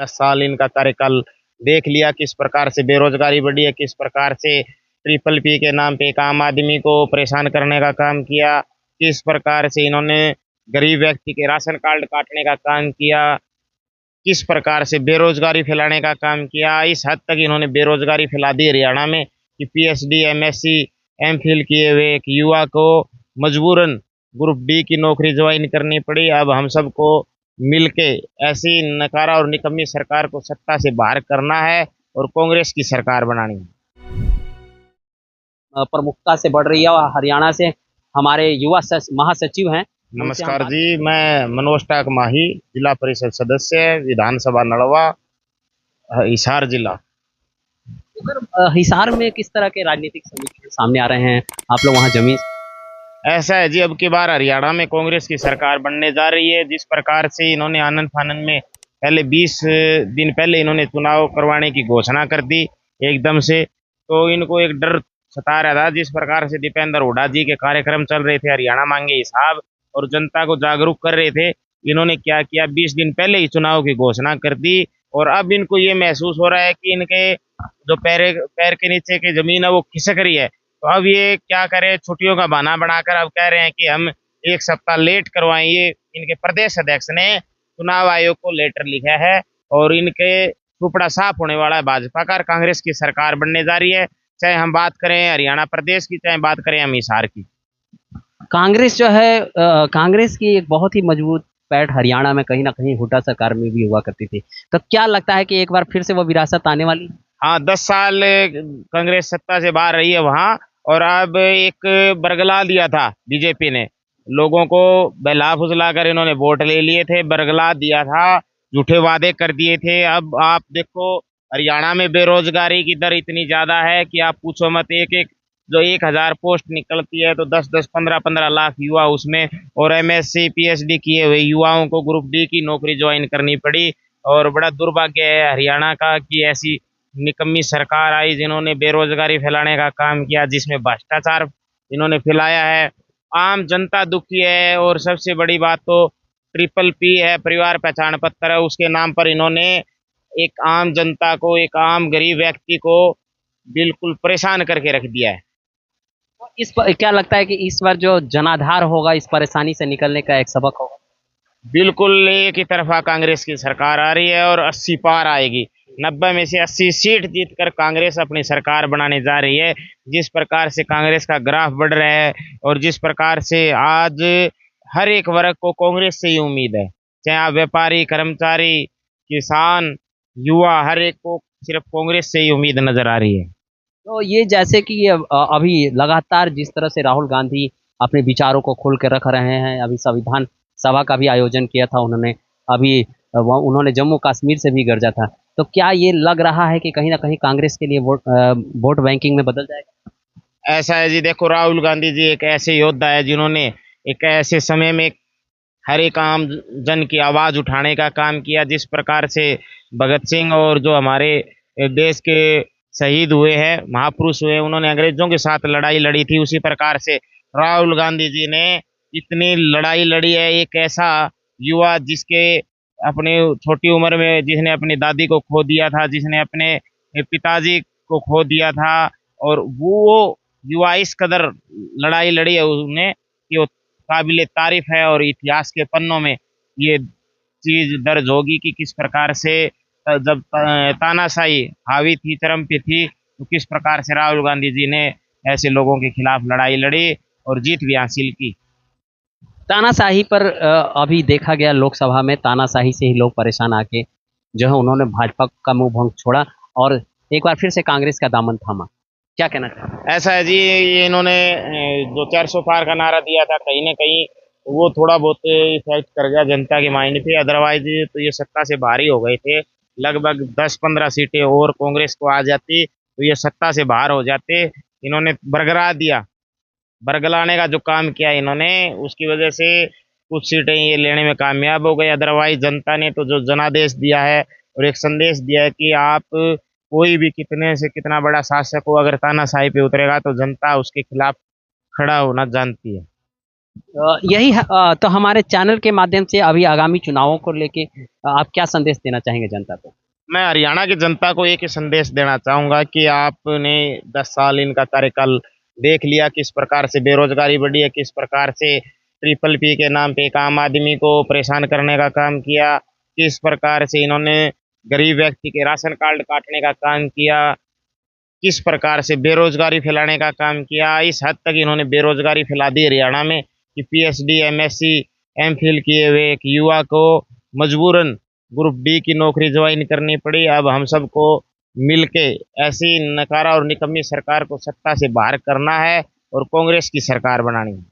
10 साल इनका कार्यकाल देख लिया, किस प्रकार से बेरोजगारी बढ़ी है, किस प्रकार से ट्रिपल पी के नाम पे एक आम आदमी को परेशान करने का काम किया, किस प्रकार से इन्होंने गरीब व्यक्ति के राशन कार्ड काटने का काम किया, किस प्रकार से बेरोजगारी फैलाने का काम किया। इस हद तक इन्होंने बेरोजगारी फैला दी हरियाणा में कि पीएचडी, एमएससी, एमफिल किए हुए एक युवा को मजबूरन ग्रुप डी की नौकरी ज्वाइन करनी पड़ी। अब हम सबको मिलके ऐसी नकारा और निकम्मी सरकार को सत्ता से बाहर करना है और कांग्रेस की सरकार बनानी है। प्रमुखता से बढ़ रही है और हरियाणा से हमारे युवा महासचिव हैं। नमस्कार जी, मैं मनोज टाक माही, जिला परिषद सदस्य, विधानसभा नड़वा, हिसार जिला। हिसार में किस तरह के राजनीतिक समीकरण सामने आ रहे हैं? आप लोग वहाँ जमीन ऐसा है जी, अब की बार हरियाणा में कांग्रेस की सरकार बनने जा रही है। जिस प्रकार से इन्होंने आनंद फानंद में पहले 20 दिन पहले इन्होंने चुनाव करवाने की घोषणा कर दी एकदम से, तो इनको एक डर सता रहा था। जिस प्रकार से दीपेंद्र हुड्डा जी के कार्यक्रम चल रहे थे, हरियाणा मांगे हिसाब, और जनता को जागरूक कर रहे थे, इन्होंने क्या किया, 20 दिन पहले ही चुनाव की घोषणा कर दी। और अब इनको ये महसूस हो रहा है कि इनके जो पैर के नीचे की जमीन है वो खिसक रही है। तो अब ये क्या करें, छुट्टियों का बहाना बनाकर अब कह रहे हैं कि हम 1 सप्ताह लेट करवाएं। ये इनके प्रदेश अध्यक्ष ने चुनाव आयोग को लेटर लिखा है और इनके सुपड़ा साफ होने वाला है। भाजपा का कांग्रेस की सरकार बनने जा रही है, चाहे हम बात करें हरियाणा प्रदेश की, चाहे बात करें हम हिसार की। कांग्रेस जो है कांग्रेस की एक बहुत ही मजबूत पैठ हरियाणा में कहीं ना कहीं हुड्डा सरकार में भी हुआ करती थी। तो क्या लगता है कि एक बार फिर से वो विरासत आने वाली? हाँ, 10 साल कांग्रेस सत्ता से बाहर रही है वहां, और अब एक बरगला दिया था बीजेपी ने, लोगों को बहला फुसला कर इन्होंने वोट ले लिए थे, बरगला दिया था, झूठे वादे कर दिए थे। अब आप देखो, हरियाणा में बेरोजगारी की दर इतनी ज्यादा है कि आप पूछो मत। एक एक जो 1,000 पोस्ट निकलती है तो 10-10, 15-15 लाख युवा उसमें, और एमएससी, पीएचडी किए हुए युवाओं को ग्रुप डी की नौकरी ज्वाइन करनी पड़ी। और बड़ा दुर्भाग्य है हरियाणा का कि ऐसी निकम्मी सरकार आई जिन्होंने बेरोजगारी फैलाने का काम किया, जिसमें भ्रष्टाचार इन्होंने फैलाया है। आम जनता दुखी है, और सबसे बड़ी बात तो ट्रिपल पी है, परिवार पहचान पत्र है, उसके नाम पर इन्होंने एक आम जनता को, एक आम गरीब व्यक्ति को बिल्कुल परेशान करके रख दिया है। इस पर क्या लगता है कि इस बार जो जनाधार होगा इस परेशानी से निकलने का एक सबक होगा? बिल्कुल एक ही तरफा कांग्रेस की सरकार आ रही है और 80 पार आएगी। 90 में से 80 सीट जीतकर कांग्रेस अपनी सरकार बनाने जा रही है। जिस प्रकार से कांग्रेस का ग्राफ बढ़ रहा है, और जिस प्रकार से आज हर एक वर्ग को कांग्रेस से ही उम्मीद है, चाहे आप व्यापारी, कर्मचारी, किसान, युवा, हर एक को सिर्फ कांग्रेस से ही उम्मीद नजर आ रही है। तो ये जैसे कि ये अभी लगातार जिस तरह से राहुल गांधी अपने विचारों को खोल के रख रहे हैं, अभी संविधान सभा का भी आयोजन किया था उन्होंने, अभी उन्होंने जम्मू कश्मीर से भी गर्जा था। तो क्या ये लग रहा है कि कहीं ना कहीं कांग्रेस के लिए वोट बैंकिंग में बदल जाएगा? ऐसा है जी, देखो, राहुल गांधी जी एक ऐसे योद्धा है जिन्होंने एक ऐसे समय में हर एक आम जन की आवाज उठाने का काम किया। जिस प्रकार से भगत सिंह और जो हमारे देश के शहीद हुए हैं, महापुरुष हुए, उन्होंने अंग्रेजों के साथ लड़ाई लड़ी थी, उसी प्रकार से राहुल गांधी जी ने इतनी लड़ाई लड़ी है। एक ऐसा युवा जिसके अपने छोटी उम्र में जिसने अपनी दादी को खो दिया था, जिसने अपने पिताजी को खो दिया था, और वो युवा इस कदर लड़ाई लड़ी है उसने कि वो काबिल तारीफ है। और इतिहास के पन्नों में ये चीज दर्ज होगी कि किस प्रकार से जब तानाशाही हावी थी, चरम पे थी, तो किस प्रकार से राहुल गांधी जी ने ऐसे लोगों के खिलाफ लड़ाई लड़ी और जीत भी हासिल की। तानाशाही पर अभी देखा गया लोकसभा में तानाशाही से ही लोग परेशान आके जो है उन्होंने भाजपा का मुंह भंग छोड़ा और एक बार फिर से कांग्रेस का दामन थामा। क्या कहना चाहते हैं? ऐसा है जी, ये इन्होंने जो 400 पार का नारा दिया था, कहीं ना कहीं वो थोड़ा बहुत इफेक्ट कर गया जनता के माइंड पे। अदरवाइज तो ये सत्ता से बाहर ही हो गए थे। लगभग 10-15 सीटें और कांग्रेस को आ जाती तो ये सत्ता से बाहर हो जाते। इन्होंने बरगरा दिया, बरगलाने का जो काम किया इन्होंने, उसकी वजह से कुछ सीटें ये लेने में कामयाब हो गए। अदरवाइज जनता ने तो जो जनादेश दिया है और एक संदेश दिया है कि आप कोई भी कितने से कितना बड़ा शासक हो, अगर तानाशाही पे उतरेगा तो जनता उसके खिलाफ खड़ा होना जानती है। यही तो हमारे चैनल के माध्यम से अभी आगामी चुनावों को लेके आप क्या संदेश देना चाहेंगे जनता को? मैं हरियाणा की जनता को एक ही संदेश देना चाहूंगा कि आपने 10 साल इनका कार्यकाल देख लिया, किस प्रकार से बेरोजगारी बढ़ी है, किस प्रकार से ट्रिपल पी के नाम पे एक आम आदमी को परेशान करने का काम किया, किस प्रकार से इन्होंने गरीब व्यक्ति के राशन कार्ड काटने का काम किया, किस प्रकार से बेरोजगारी फैलाने का काम किया। इस हद तक इन्होंने बेरोजगारी फैला दी हरियाणा में कि पीएचडी, एमएससी, एमफिल किए हुए एक युवा को मजबूरन ग्रुप डी की नौकरी ज्वाइन करनी पड़ी। अब हम सबको मिलके ऐसी नकारा और निकम्मी सरकार को सत्ता से बाहर करना है और कांग्रेस की सरकार बनानी है।